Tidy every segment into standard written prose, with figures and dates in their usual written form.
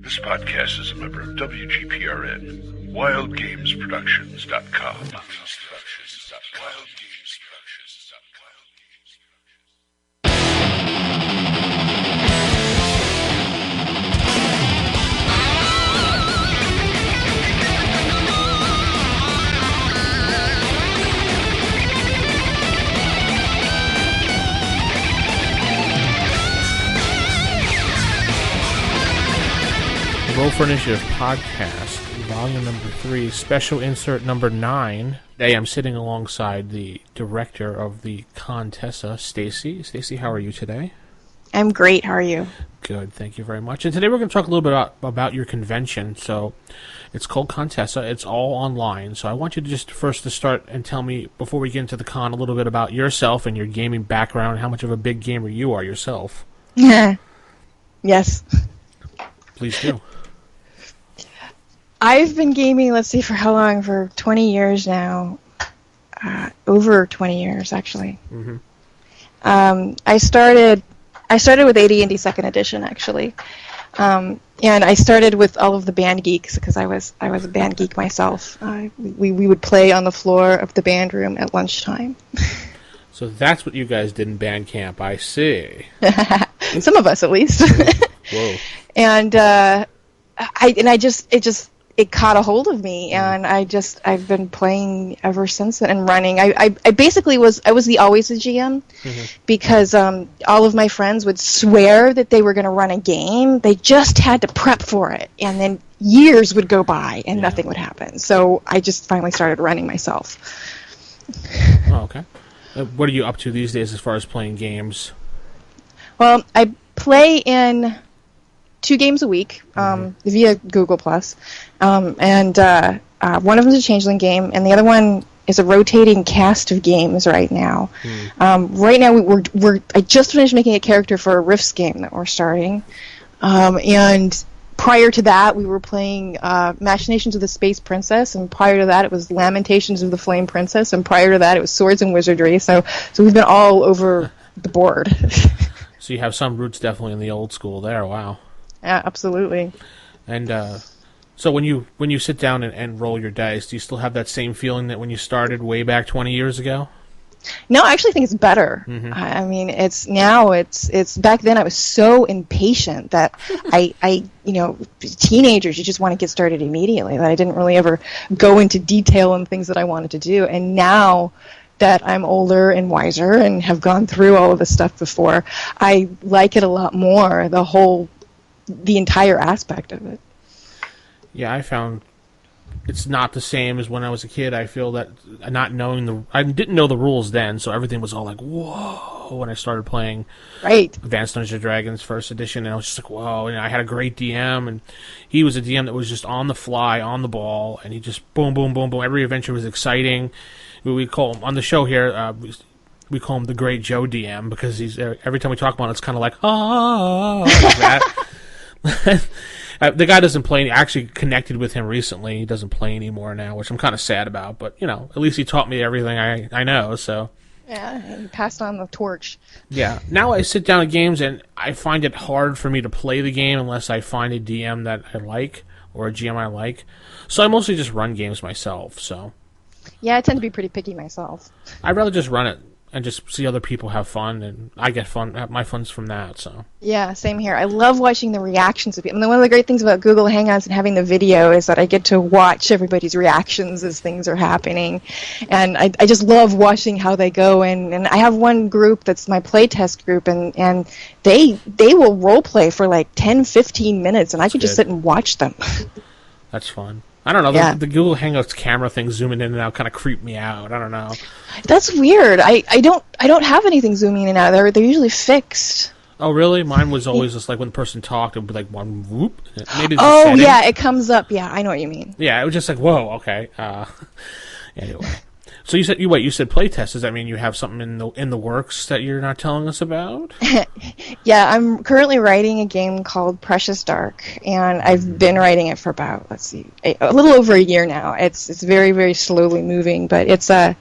This podcast is a member of WGPRN, WildGamesProductions.com. Roll for Initiative Podcast, Volume number 3, Special Insert number 9. Today I'm sitting alongside the director of the ConTessa, Stacy. Stacy, how are you today? I'm great. How are you? Good, thank you very much. And today we're going to talk a little bit about your convention. So it's called ConTessa. It's all online. So I want you to just first to start and tell me, before we get into the con, a little bit about yourself and your gaming background and how much of a big gamer you are yourself. Yes. Please do. I've been gaming, let's see, for how long? For 20 years now. Over 20 years, actually. Mm-hmm. I started with AD&D 2nd Edition, actually. And I started with all of the band geeks, because I was a band geek myself. We would play on the floor of the band room at lunchtime. So that's what you guys did in band camp, I see. Some of us, at least. Whoa. And it caught a hold of me, and I've been playing ever since then and running. I basically was always a GM, because all of my friends would swear that they were going to run a game. They just had to prep for it, and then years would go by and nothing would happen. So I just finally started running myself. Oh, okay. What are you up to these days as far as playing games? Well, I play in 2 games a week via Google+. And one of them is a Changeling game, and the other one is a rotating cast of games right now. Right now, I just finished making a character for a Rifts game that we're starting. And prior to that, we were playing Machinations of the Space Princess, and prior to that, it was Lamentations of the Flame Princess, and prior to that, it was Swords and Wizardry. So we've been all over the board. So you have some roots definitely in the old school there. Wow. Yeah, absolutely. And so when you sit down and roll your dice, do you still have that same feeling that when you started way back 20 years ago? No, I actually think it's better. I mean, it's back then I was so impatient that teenagers, you just want to get started immediately, that I didn't really ever go into detail on things that I wanted to do. And now that I'm older and wiser and have gone through all of this stuff before, I like it a lot more, the entire aspect of it. Yeah, I found it's not the same as when I was a kid. I feel that I didn't know the rules then, so everything was all like, whoa, when I started playing Advanced Dungeons & Dragons 1st Edition, and I was just like, whoa, and I had a great DM, and he was a DM that was just on the fly, on the ball, and he just boom, boom, boom, boom. Every adventure was exciting. We call him, on the show here, we call him the Great Joe DM, because he's every time we talk about it, it's kind of like, like that. The guy doesn't play. I actually connected with him recently. He doesn't play anymore now, which I'm kind of sad about. But at least he taught me everything I know. So yeah, he passed on the torch. Yeah. Now I sit down at games and I find it hard for me to play the game unless I find a DM that I like or a GM I like. So I mostly just run games myself. So yeah, I tend to be pretty picky myself. I'd rather just run it and just see other people have fun, and I get fun. My fun's from that. So yeah, same here. I love watching the reactions of people. I mean, one of the great things about Google Hangouts and having the video is that I get to watch everybody's reactions as things are happening, and I just love watching how they go. And I have one group that's my playtest group, and they will role play for like 10-15 minutes, and I could just sit and watch them. That's fun. I don't know. Yeah. The Google Hangouts camera thing zooming in and out kind of creeped me out. I don't know. That's weird. I don't have anything zooming in and out. They're usually fixed. Oh, really? Mine was always just like when the person talked, it would be like one whoop. Maybe yeah, it comes up. Yeah, I know what you mean. Yeah, it was just like, whoa, okay. Anyway. So you said playtest. Does that mean you have something in the works that you're not telling us about? Yeah, I'm currently writing a game called Precious Dark, and I've been writing it for about a little over a year now. It's very, very slowly moving, but it's a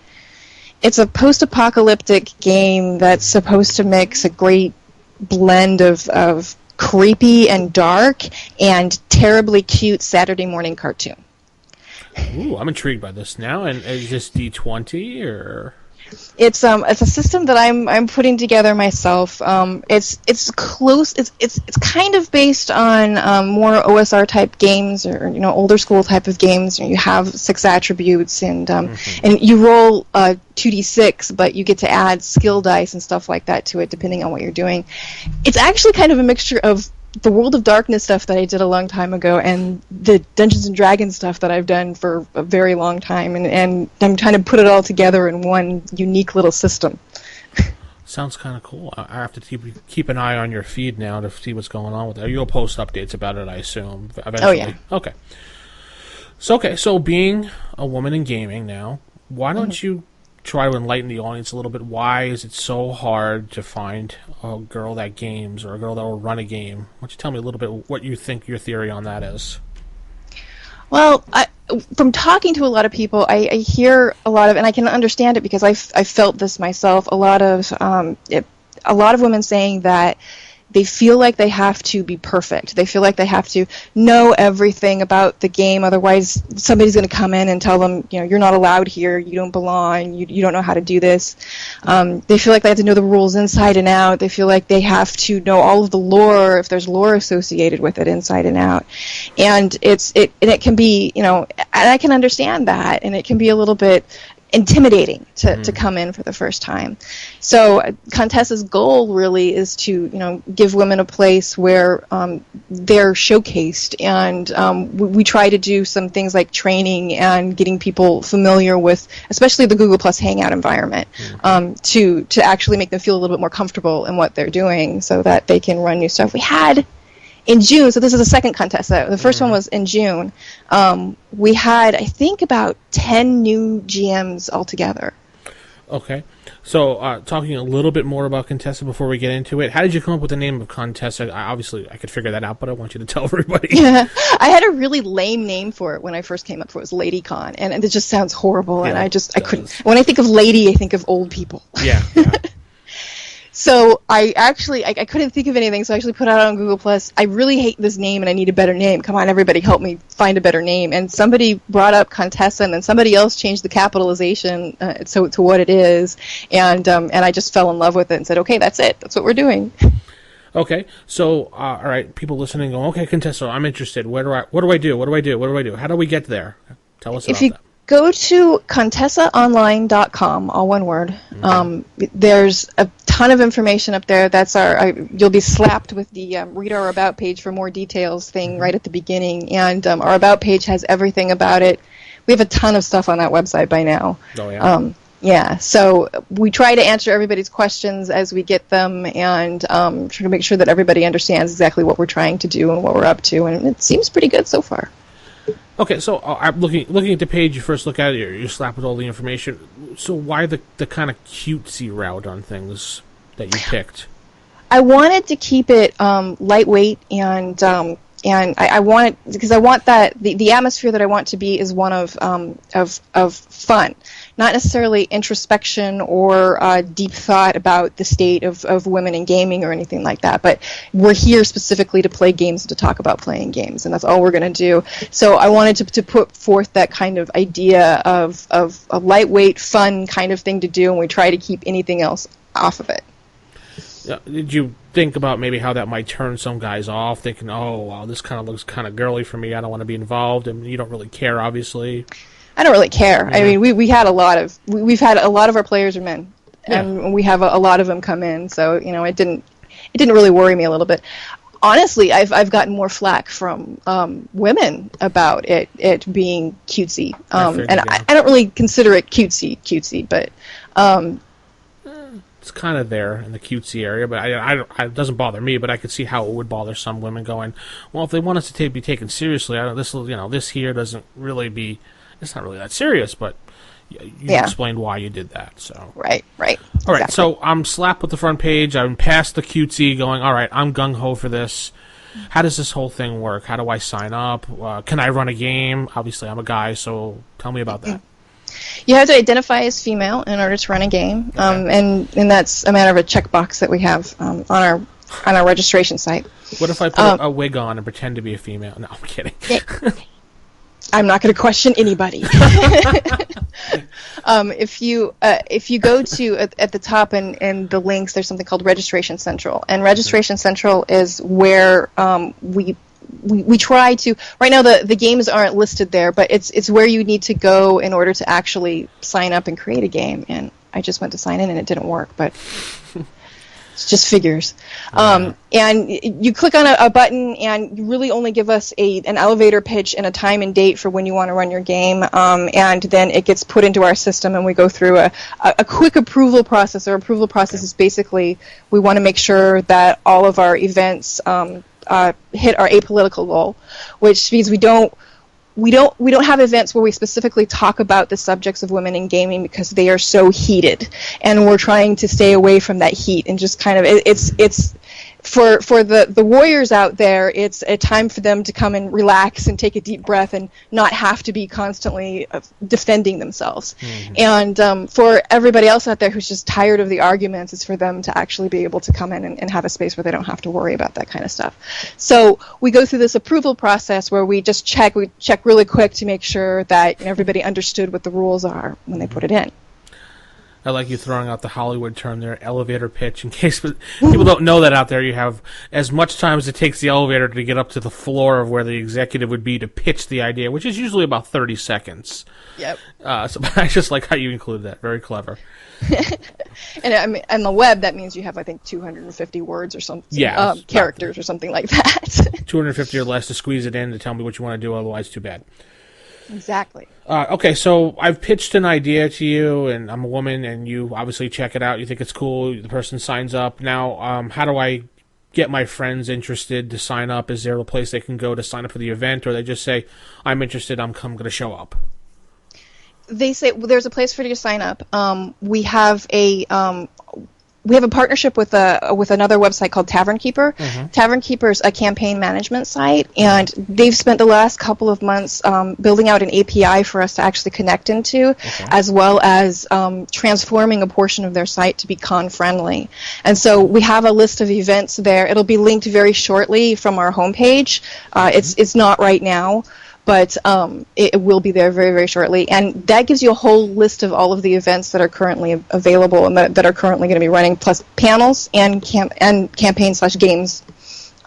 post-apocalyptic game that's supposed to mix a great blend of creepy and dark and terribly cute Saturday morning cartoon. Ooh, I'm intrigued by this now. And is this D20 or? It's a system that I'm putting together myself. It's close. It's kind of based on more OSR type games, or older school type of games. You have 6 attributes, and and you roll 2d6, but you get to add skill dice and stuff like that to it depending on what you're doing. It's actually kind of a mixture of the World of Darkness stuff that I did a long time ago and the Dungeons and Dragons stuff that I've done for a very long time, and I'm trying to put it all together in one unique little system. Sounds kind of cool. I have to keep an eye on your feed now to see what's going on with it. You'll post updates about it, I assume, eventually. Oh, yeah. Okay. So being a woman in gaming now, why don't you try to enlighten the audience a little bit? Why is it so hard to find a girl that games, or a girl that will run a game? Why don't you tell me a little bit what you think your theory on that is? Well, from talking to a lot of people, I hear a lot of, and I can understand it because I felt this myself, a lot of women saying that they feel like they have to be perfect. They feel like they have to know everything about the game, otherwise somebody's going to come in and tell them, you're not allowed here, you don't belong, you don't know how to do this. They feel like they have to know the rules inside and out. They feel like they have to know all of the lore, if there's lore associated with it, inside and out. And it can be, and I can understand that, and it can be a little bit intimidating to come in for the first time. So ConTessa's goal really is to give women a place where they're showcased, and we try to do some things like training and getting people familiar with, especially the Google Plus Hangout environment, to actually make them feel a little bit more comfortable in what they're doing so that they can run new stuff. We had in June, so this is the second ConTessa. The first one was in June. We had, I think, about 10 new GMs altogether. Okay. So, talking a little bit more about ConTessa before we get into it, how did you come up with the name of ConTessa? Obviously, I could figure that out, but I want you to tell everybody. Yeah, I had a really lame name for it when I first came up for it. It was LadyCon, and it just sounds horrible, and I couldn't. When I think of lady, I think of old people. Yeah. So I couldn't think of anything, so I actually put it out on Google Plus. I really hate this name, and I need a better name. Come on, everybody, help me find a better name. And somebody brought up ConTessa, and then somebody else changed the capitalization to what it is, and I just fell in love with it and said, okay, that's it. That's what we're doing. Okay, so all right, people listening go, okay, ConTessa, I'm interested. What do I do? How do we get there? Tell us about that. Go to ConTessaOnline.com, all one word. There's a ton of information up there. That's you'll be slapped with the read our about page for more details thing right at the beginning, and our about page has everything about it. We have a ton of stuff on that website by now. Oh yeah. Yeah, so we try to answer everybody's questions as we get them, and try to make sure that everybody understands exactly what we're trying to do and what we're up to, and it seems pretty good so far. Okay, so I'm looking at the page. You first look at it, you're slapped with all the information. So why the kind of cutesy route on things that you picked? I wanted to keep it lightweight, and I want it because I want that the atmosphere that I want to be is one of fun, not necessarily introspection or deep thought about the state of women in gaming or anything like that. But we're here specifically to play games and to talk about playing games, and that's all we're going to do. So I wanted to put forth that kind of idea of a lightweight, fun kind of thing to do, and we try to keep anything else off of it. Did you think about maybe how that might turn some guys off, thinking, oh, wow, this kind of looks kind of girly for me, I don't want to be involved, and you don't really care, obviously? I don't really care. Mm-hmm. I mean, we've had a lot of our players are men, and we have a lot of them come in, so, it didn't really worry me a little bit. Honestly, I've gotten more flack from women about it being cutesy, and I don't really consider it cutesy, but... it's kind of there in the cutesy area, but it doesn't bother me. But I could see how it would bother some women. Going, well, if they want us to be taken seriously, this here doesn't really be. It's not really that serious. But you explained why you did that. So right. All right. Exactly. So I'm slapped with the front page. I'm past the cutesy. Going, all right. I'm gung ho for this. How does this whole thing work? How do I sign up? Can I run a game? Obviously, I'm a guy, so tell me about that. You have to identify as female in order to run a game, and that's a matter of a checkbox that we have on our registration site. What if I put a wig on and pretend to be a female? No, I'm kidding. I'm not going to question anybody. If you go to at the top in the links, there's something called Registration Central, and Registration Central is where we try to. Right now, the games aren't listed there, but it's where you need to go in order to actually sign up and create a game. And I just went to sign in and it didn't work, but. It's just figures. And you click on a button and you really only give us an elevator pitch and a time and date for when you want to run your game. And then it gets put into our system and we go through a quick approval process. Our approval process is basically we want to make sure that all of our events hit our apolitical goal, which means we don't have events where we specifically talk about the subjects of women in gaming because they are so heated, and we're trying to stay away from that heat and just kind of it's for the warriors out there, it's a time for them to come and relax and take a deep breath and not have to be constantly defending themselves. Mm-hmm. And for everybody else out there who's just tired of the arguments, it's for them to actually be able to come in and have a space where they don't have to worry about that kind of stuff. So we go through this approval process where we check really quick to make sure that everybody understood what the rules are when they put it in. I like you throwing out the Hollywood term there, elevator pitch. In case people don't know that out there, you have as much time as it takes the elevator to get up to the floor of where the executive would be to pitch the idea, which is usually about 30 seconds. Yep. So I just like how you include that. Very clever. And I mean, on the web, that means you have, I think, 250 words or something. Yeah. Characters or something like that. 250 or less to squeeze it in to tell me what you want to do, otherwise too bad. Exactly. Okay, so I've pitched an idea to you, and I'm a woman, and you obviously check it out. You think it's cool. The person signs up. Now, how do I get my friends interested to sign up? Is there a place they can go to sign up for the event, or they just say, I'm interested, I'm going to show up? They say there's a place for you to sign up. We have a partnership with another website called Tavern Keeper. Mm-hmm. Tavern Keeper is a campaign management site, and they've spent the last couple of months building out an API for us to actually connect into, as well as transforming a portion of their site to be con-friendly. And so we have a list of events there. It'll be linked very shortly from our homepage. It's not right now, but it will be there very, very shortly. And that gives you a whole list of all of the events that are currently available and that are currently going to be running, plus panels and campaign/games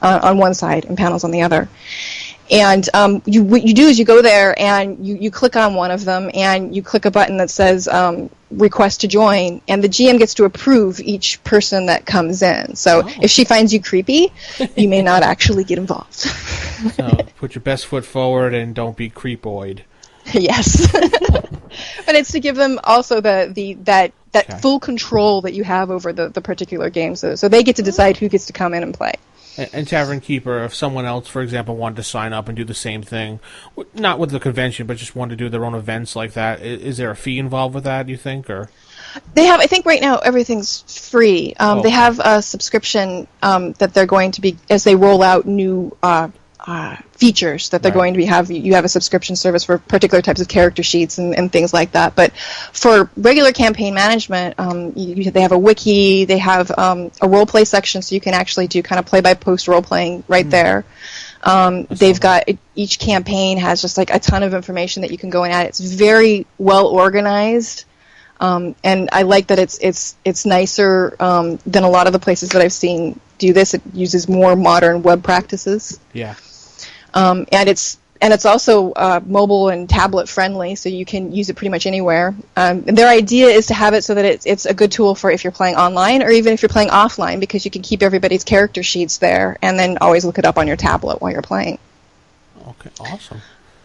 on one side and panels on the other. And what you do is you go there and you click on one of them and you click a button that says request to join, and the GM gets to approve each person that comes in. So if she finds you creepy, you may not actually get involved. So put your best foot forward and don't be creepoid. Yes. But it's to give them also that full control that you have over the particular game. So they get to decide who gets to come in and play. And Tavern Keeper, if someone else, for example, wanted to sign up and do the same thing, not with the convention, but just wanted to do their own events like that, is there a fee involved with that, you think? Or they have, I think right now everything's free. They have a subscription that they're going to be, as they roll out new features that they're going to be you have a subscription service for particular types of character sheets and things like that. But for regular campaign management, they have a wiki, they have a role play section, so you can actually do kind of play by post role playing right there. They've got each campaign has just like a ton of information that you can go and add. It's very well organized. And I like that it's nicer than a lot of the places that I've seen do this. It uses more modern web practices. Yeah. And it's also mobile and tablet friendly, so you can use it pretty much anywhere. And their idea is to have it so that it's a good tool for if you're playing online or even if you're playing offline, because you can keep everybody's character sheets there and then always look it up on your tablet while you're playing. Okay, awesome.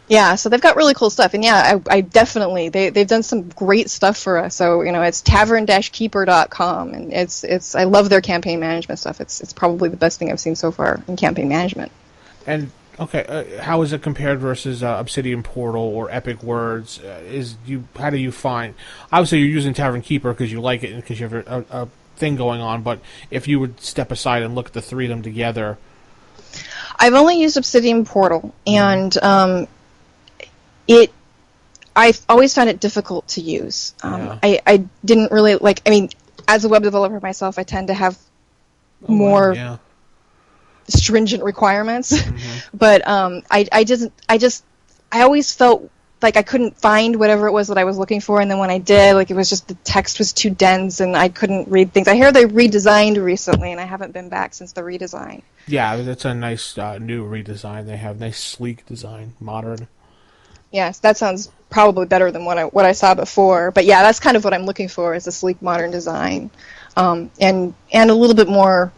Yeah, so they've got really cool stuff, and yeah, I definitely they've done some great stuff for us. So it's tavern-keeper.com, and it's I love their campaign management stuff. It's probably the best thing I've seen so far in campaign management. And okay, how is it compared versus Obsidian Portal or Epic Words? How do you find? Obviously, you're using Tavern Keeper because you like it and because you have a thing going on. But if you would step aside and look at the three of them together, I've only used Obsidian Portal, and I've always found it difficult to use. I didn't really like. I mean, as a web developer myself, I tend to have more. stringent requirements. But I always felt like I couldn't find whatever it was that I was looking for, and then when I did, like, it was just the text was too dense and I couldn't read things. I hear they redesigned recently, and I haven't been back since the redesign. Yeah, that's a nice new redesign. They have nice sleek design, modern. Yes, that sounds probably better than what I saw before. But yeah, that's kind of what I'm looking for, is a sleek, modern design, and a little bit more.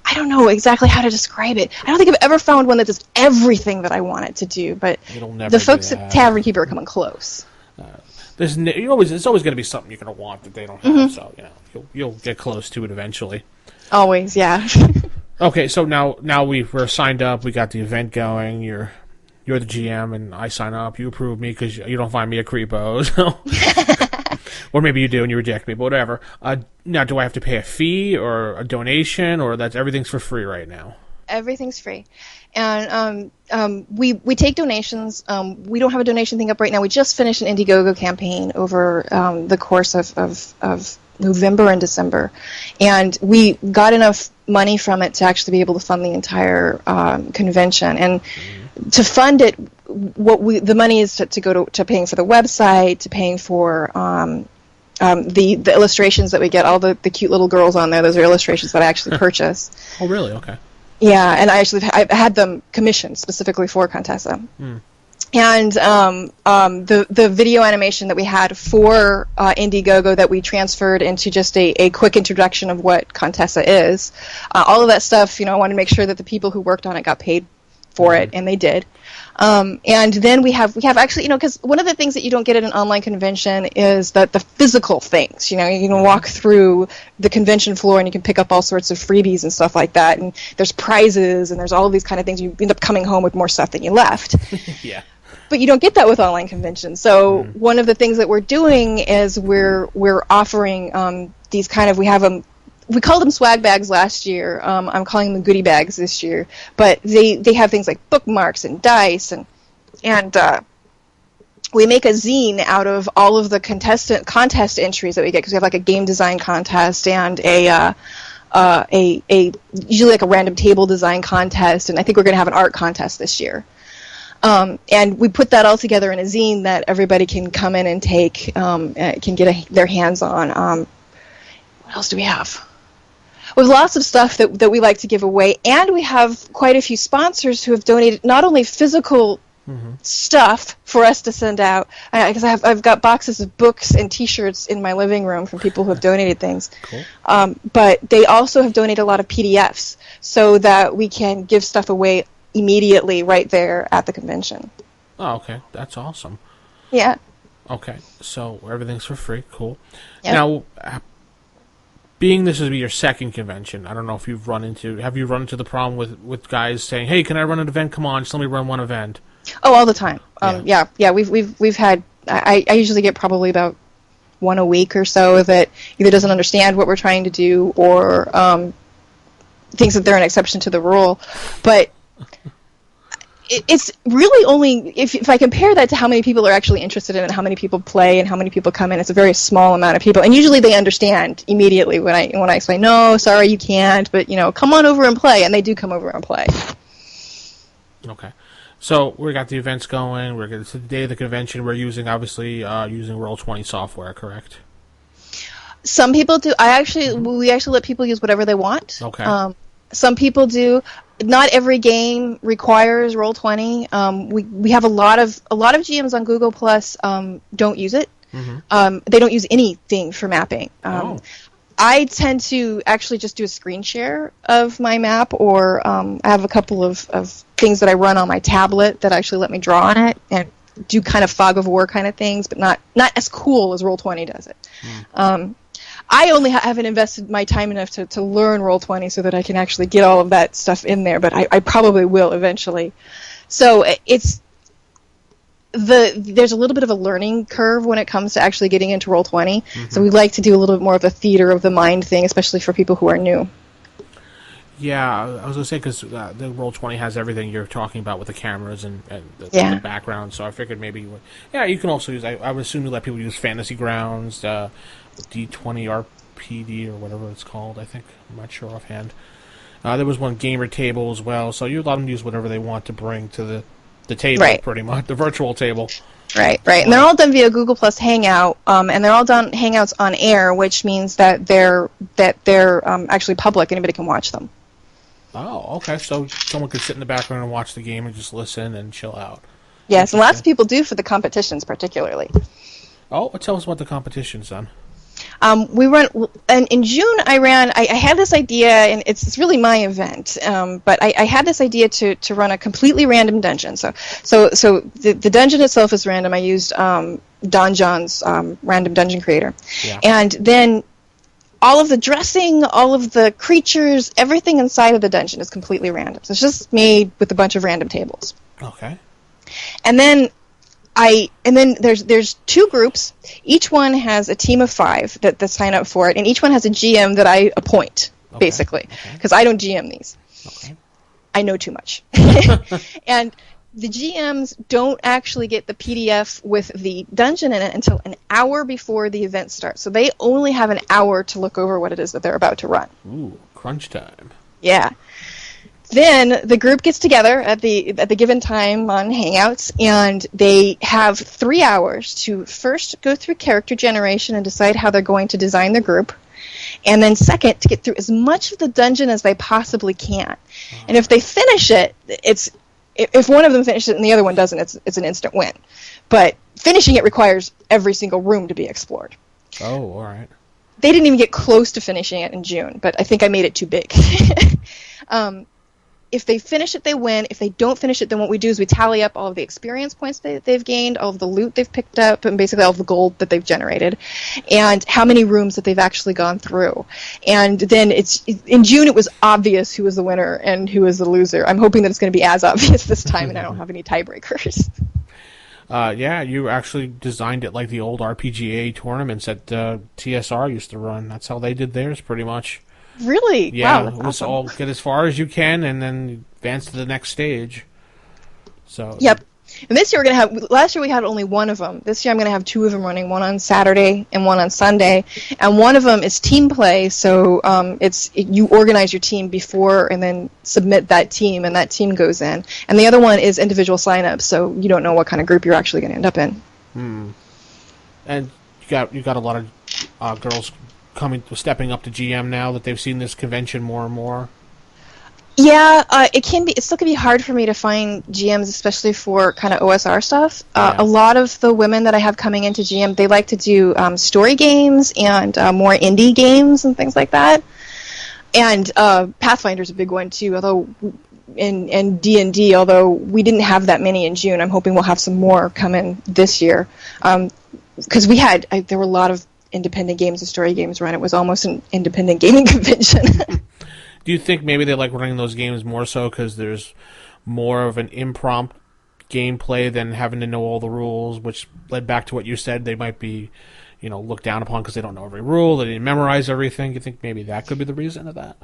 I don't know exactly how to describe it. I don't think I've ever found one that does everything that I want it to do, but the folks at Tavern Keeper are coming close. There's always going to be something you're going to want that they don't have, so you'll get close to it eventually. Always, yeah. Okay, so now we're signed up. We got the event going. You're the GM, and I sign up. You approve me because you don't find me a creepo, so. Or maybe you do and you reject me, but whatever. Now, do I have to pay a fee or a donation, or everything's for free right now? Everything's free. And we take donations. We don't have a donation thing up right now. We just finished an Indiegogo campaign over the course of November and December. And we got enough money from it to actually be able to fund the entire convention. And to fund it, the money is to go to paying for the website, to paying for the illustrations that we get, all the cute little girls on there. Those are illustrations that I actually purchase. Oh, really? Okay. Yeah, and I've had them commissioned specifically for ConTessa. And the video animation that we had for Indiegogo that we transferred into just a quick introduction of what ConTessa is, all of that stuff, I wanted to make sure that the people who worked on it got paid for it, and they did. And then we have actually, because one of the things that you don't get at an online convention is that the physical things. You can walk through the convention floor and you can pick up all sorts of freebies and stuff like that. And there's prizes and there's all of these kind of things. You end up coming home with more stuff than you left. Yeah. But you don't get that with online conventions. So one of the things that we're doing is we're offering these kind of, we called them swag bags last year. I'm calling them goodie bags this year. But they have things like bookmarks and dice, and we make a zine out of all of the contest entries that we get, because we have like a game design contest and a usually like a random table design contest, and I think we're going to have an art contest this year. And we put that all together in a zine that everybody can come in and take, can get their hands on. What else do we have? We have lots of stuff that we like to give away, and we have quite a few sponsors who have donated not only physical stuff for us to send out, because I've got boxes of books and T-shirts in my living room from people who have donated things. Cool. But they also have donated a lot of PDFs so that we can give stuff away immediately right there at the convention. Oh, okay. That's awesome. Yeah. Okay. So everything's for free. Cool. Yep. Now, being this will be your second convention, I don't know if have you run into the problem with guys saying, "Hey, can I run an event? Come on, just let me run one event." Oh, all the time. Yeah. We've had. I usually get probably about one a week or so that either doesn't understand what we're trying to do or thinks that they're an exception to the rule. But it's really only if I compare that to how many people are actually interested in it, how many people play, and how many people come in. It's a very small amount of people, and usually they understand immediately when I explain, "No, sorry, you can't," but come on over and play, and they do come over and play. Okay, so we got the events going. It's the day of the convention. We're using using Roll20 software, correct? Some people do. We actually let people use whatever they want. Okay. Some people do. Not every game requires Roll20. We have a lot of GMs on Google Plus don't use it. They don't use anything for mapping. I tend to actually just do a screen share of my map, or I have a couple of things that I run on my tablet that actually let me draw on it and do kind of fog of war kind of things, but not as cool as Roll20 does it. I only haven't invested my time enough to learn Roll20 so that I can actually get all of that stuff in there, but I probably will eventually. So there's a little bit of a learning curve when it comes to actually getting into Roll20. So we like to do a little bit more of a theater of the mind thing, especially for people who are new. Yeah, I was going to say, because the Roll20 has everything you're talking about with the cameras and the background, so I figured maybe you can also use, I would assume you let people use Fantasy Grounds, D20 RPD or whatever it's called, I think. I'm not sure offhand. There was one gamer table as well, so you let them use whatever they want to bring to the table, Right. pretty much, the virtual table. Right. And they're all done via Google Plus Hangout, and they're all done Hangouts on air, which means that they're actually public. Anybody can watch them. Oh, okay. So someone could sit in the background and watch the game and just listen and chill out. Yes, and lots of people do for the competitions, particularly. Oh, tell us about the competitions then. We run, and in June I had this idea, and it's really my event, but I had this idea to run a completely random dungeon. So the dungeon itself is random. I used Don John's random dungeon creator, and then all of the dressing, all of the creatures, everything inside of the dungeon is completely random. So it's just made with a bunch of random tables. Okay. And then there's two groups. Each one has a team of 5 that sign up for it, and each one has a GM that I appoint, basically, because I don't GM these. Okay. I know too much. And the GMs don't actually get the PDF with the dungeon in it until an hour before the event starts. So they only have an hour to look over what it is that they're about to run. Ooh, crunch time. Yeah. Then the group gets together at the given time on Hangouts, and they have 3 hours to first go through character generation and decide how they're going to design their group, and then second, to get through as much of the dungeon as they possibly can. And if they finish it, if one of them finishes it and the other one doesn't, it's an instant win. But finishing it requires every single room to be explored. Oh, all right. They didn't even get close to finishing it in June, but I think I made it too big. If they finish it, they win. If they don't finish it, then what we do is we tally up all of the experience points they've gained, all of the loot they've picked up, and basically all of the gold that they've generated, and how many rooms that they've actually gone through. And then in June, it was obvious who was the winner and who was the loser. I'm hoping that it's going to be as obvious this time, and I don't have any tiebreakers. Yeah, you actually designed it like the old RPGA tournaments that TSR used to run. That's how they did theirs, pretty much. Really? Yeah, wow, it was awesome. all get as far as you can and then advance to the next stage. So. Yep. And this year we're going to have, last year we had only one of them. This year I'm going to have 2 of them running, one on Saturday and one on Sunday. And one of them is team play, so you organize your team before and then submit that team, and that team goes in. And the other one is individual sign-ups, so you don't know what kind of group you're actually going to end up in. And you got a lot of girls stepping up to GM now that they've seen this convention more and more. Yeah, it still can be hard for me to find GMs, especially for kind of OSR stuff. A lot of the women that I have coming into GM, they like to do story games and more indie games and things like that. And Pathfinder's a big one too, although and D&D, although we didn't have that many in June. I'm hoping we'll have some more come in this year. Because there were a lot of independent games and story games run. It was almost an independent gaming convention. Do you think maybe they like running those games more so because there's more of an impromptu gameplay than having to know all the rules, which led back to what you said, they might be, looked down upon because they don't know every rule, they didn't memorize everything. You think maybe that could be the reason of that?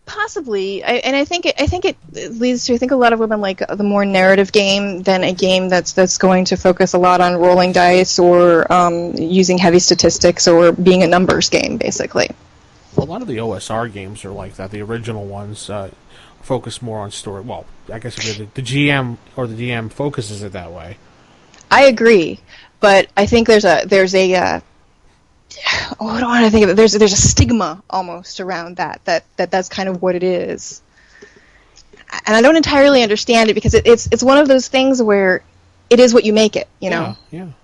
Possibly, I think it leads to, I think a lot of women like the more narrative game than a game that's going to focus a lot on rolling dice or using heavy statistics or being a numbers game, basically. A lot of the OSR games are like that. The original ones focus more on story. Well, I guess the GM or the DM focuses it that way. I agree, but I think there's a what do I think of it? There's a stigma almost around that's kind of what it is, and I don't entirely understand it because it's one of those things where it is what you make it, Yeah,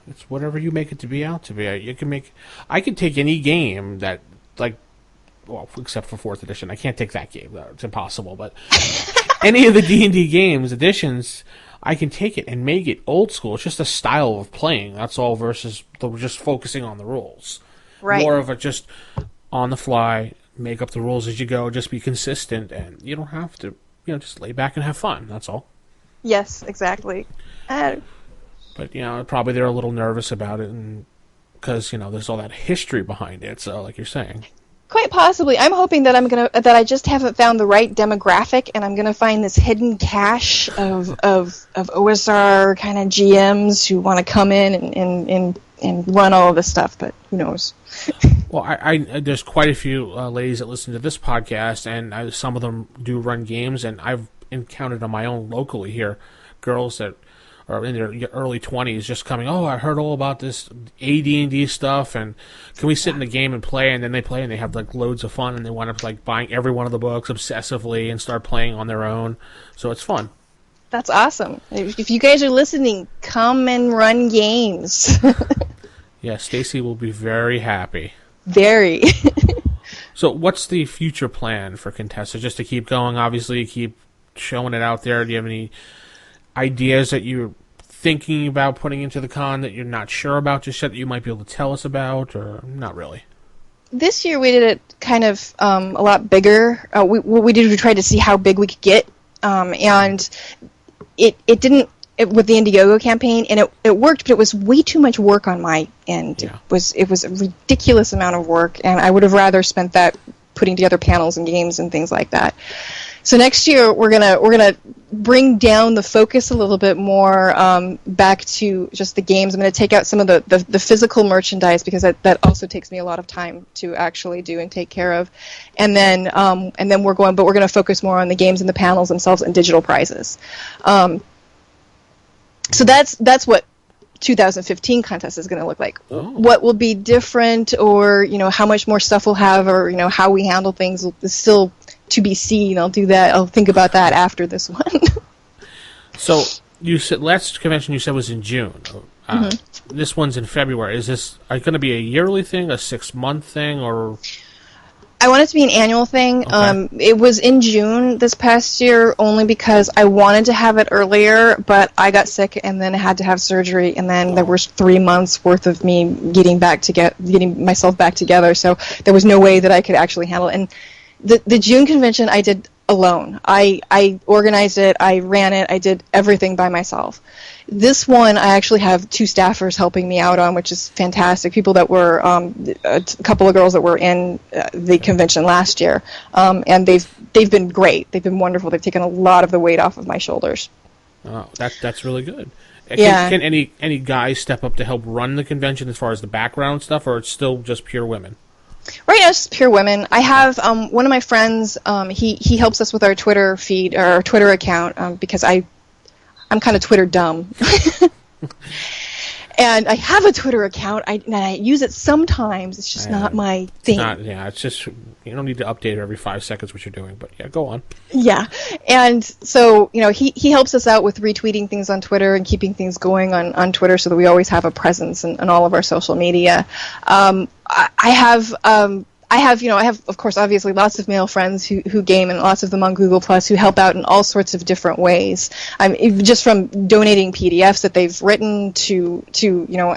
it's whatever you make it to be out to be. I can take any game that well, except for 4th edition. I can't take that game. It's impossible. But any of the D&D games, editions, I can take it and make it old school. It's just a style of playing. That's all versus just focusing on the rules. Right. More of a just on the fly, make up the rules as you go, just be consistent, and you don't have to, just lay back and have fun. That's all. Yes, exactly. But, probably they're a little nervous about it because, there's all that history behind it. So, like you're saying. Quite possibly. I'm hoping that that I just haven't found the right demographic, and I'm gonna find this hidden cache of OSR kind of GMs who want to come in and run all of this stuff. But who knows? Well, there's quite a few ladies that listen to this podcast, and some of them do run games, and I've encountered on my own locally here girls that are in their early 20s just coming, oh, I heard all about this AD&D stuff, and can we sit in the game and play? And then they play, and they have like loads of fun, and they wind up like buying every one of the books obsessively and start playing on their own. So it's fun. That's awesome. If you guys are listening, come and run games. Yeah, Stacy will be very happy. Very. So what's the future plan for ConTessa? Just to keep going, obviously, keep showing it out there. Do you have any ideas that you're thinking about putting into the con that you're not sure about just yet that you might be able to tell us about, or not really? This year we did it kind of a lot bigger. What we did, we tried to see how big we could get, and it didn't with the Indiegogo campaign, and it worked, but it was way too much work on my end. Yeah. It was a ridiculous amount of work, and I would have rather spent that putting together panels and games and things like that. So next year we're gonna bring down the focus a little bit more back to just the games. I'm gonna take out some of the physical merchandise because that also takes me a lot of time to actually do and take care of, and then we're gonna focus more on the games and the panels themselves and digital prizes. So that's what 2015 ConTessa is going to look like. Oh. What will be different, or how much more stuff we'll have, or how we handle things is still to be seen. I'll think about that after this one. So you said last convention you said was in June. This one's in February. Is this going to be a yearly thing, a 6-month thing, or? I want it to be an annual thing. Okay. It was in June this past year only because I wanted to have it earlier, but I got sick and then I had to have surgery, and then there was 3 months worth of me getting myself back together. So there was no way that I could actually handle it. And the June convention I did alone. I organized it, I ran it, I did everything by myself. This one I actually have 2 staffers helping me out on, which is fantastic. People that were a couple of girls that were in the convention last year, and they've been great. They've been wonderful. They've taken a lot of the weight off of my shoulders. Oh, that's really good. Yeah. Can any guys step up to help run the convention as far as the background stuff, or it's still just pure women? Right now, it's pure women. I have one of my friends. He helps us with our Twitter feed or our Twitter account because I'm kind of Twitter dumb, and I have a Twitter account. And I use it sometimes. It's just not my thing. It's just you don't need to update it every 5 seconds what you're doing. But yeah, go on. Yeah, and so he helps us out with retweeting things on Twitter and keeping things going on Twitter so that we always have a presence in all of our social media. I have of course obviously lots of male friends who game, and lots of them on Google Plus who help out in all sorts of different ways. Just from donating PDFs that they've written to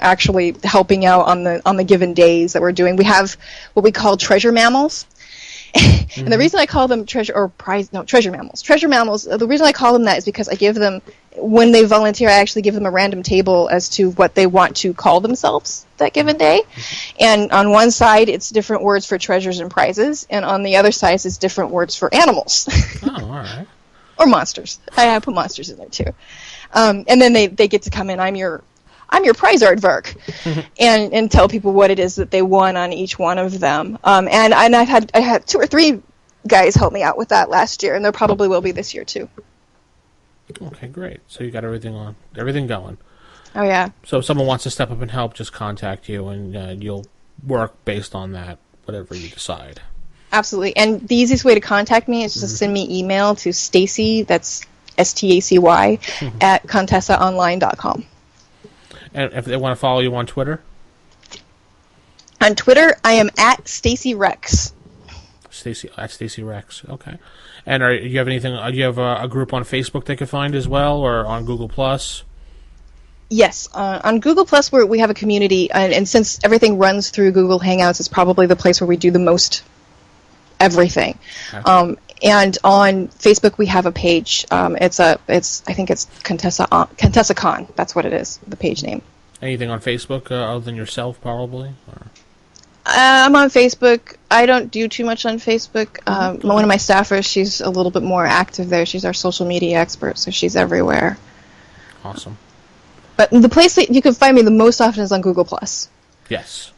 actually helping out on the given days that we're doing. We have what we call treasure mammals. And the reason I call them treasure mammals. Treasure mammals, the reason I call them that is because I give them, when they volunteer, I actually give them a random table as to what they want to call themselves that given day. And on one side, it's different words for treasures and prizes, and on the other side, it's different words for animals. Oh, all right. Or monsters. I put monsters in there, too. And then they get to come in. I'm your prize aardvark, and tell people what it is that they won on each one of them. And I had 2 or 3 guys help me out with that last year, and there probably will be this year too. Okay, great. So you got everything going. Oh yeah. So if someone wants to step up and help, just contact you, and you'll work based on that, whatever you decide. Absolutely. And the easiest way to contact me is just to send me email to Stacy. That's STACY at ConTessaOnline.com. And if they want to follow you on Twitter? On Twitter, I am at Stacy Rex. Stacy Rex. Okay. And do you have anything? Do you have a group on Facebook they can find as well, or on Google Plus? Yes, on Google Plus we have a community, and since everything runs through Google Hangouts, it's probably the place where we do the most everything. Okay. And on Facebook we have a page. I think it's ConTessa Con. That's what it is. The page name. Anything on Facebook other than yourself, probably? Or? I'm on Facebook. I don't do too much on Facebook. One of my staffers, she's a little bit more active there. She's our social media expert, so she's everywhere. Awesome. But the place that you can find me the most often is on Google Plus. Yes.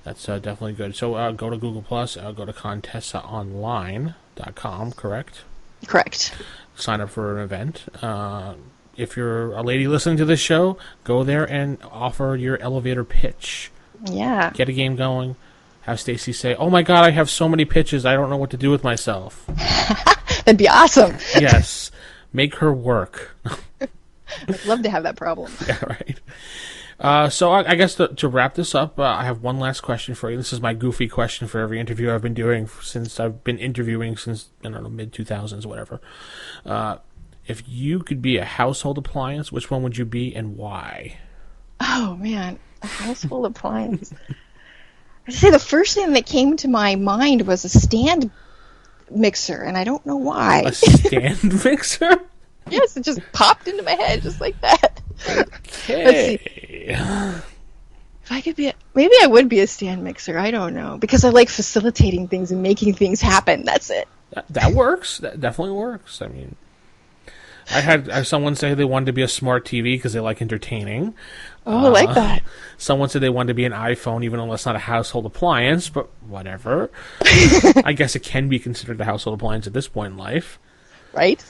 That's definitely good. So go to Google Plus. Go to ConTessaOnline.com. Correct. Correct. Sign up for an event. If you're a lady listening to this show, go there and offer your elevator pitch. Yeah. Get a game going. Have Stacy say, "Oh my God, I have so many pitches. I don't know what to do with myself." That'd be awesome. Yes. Make her work. I'd love to have that problem. Yeah, right. So I guess to wrap this up, I have one last question for you. This is my goofy question for every interview I've been doing since I've been interviewing since, I don't know, mid-2000s, whatever. If you could be a household appliance, which one would you be and why? Oh, man. A household appliance. I'd say the first thing that came to my mind was a stand mixer, and I don't know why. A stand mixer? Yes, it just popped into my head just like that. Okay. Let's see. If I could be maybe I would be a stand mixer. I don't know. Because I like facilitating things and making things happen. That's it. That works. That definitely works. I mean, I had someone say they wanted to be a smart TV because they like entertaining. Oh, I like that. Someone said they wanted to be an iPhone, even though it's not a household appliance, but whatever. I guess it can be considered a household appliance at this point in life. Right?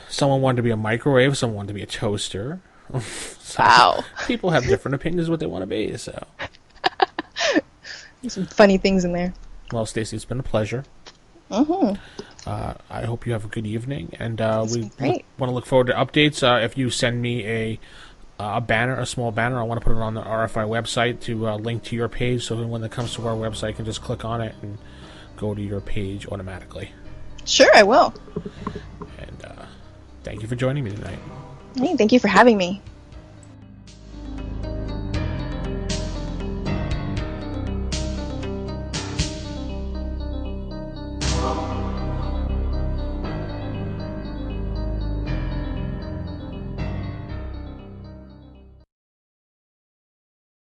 Someone wanted to be a microwave, someone wanted to be a toaster. So wow. People have different opinions what they want to be, so. There's some funny things in there. Well, Stacey, it's been a pleasure. Mm-hmm. I hope you have a good evening, and we want to look forward to updates. If you send me a banner, a small banner, I want to put it on the RFI website to link to your page, so when it comes to our website, you can just click on it and go to your page automatically. Sure, I will. And thank you for joining me tonight. Hey, thank you for having me.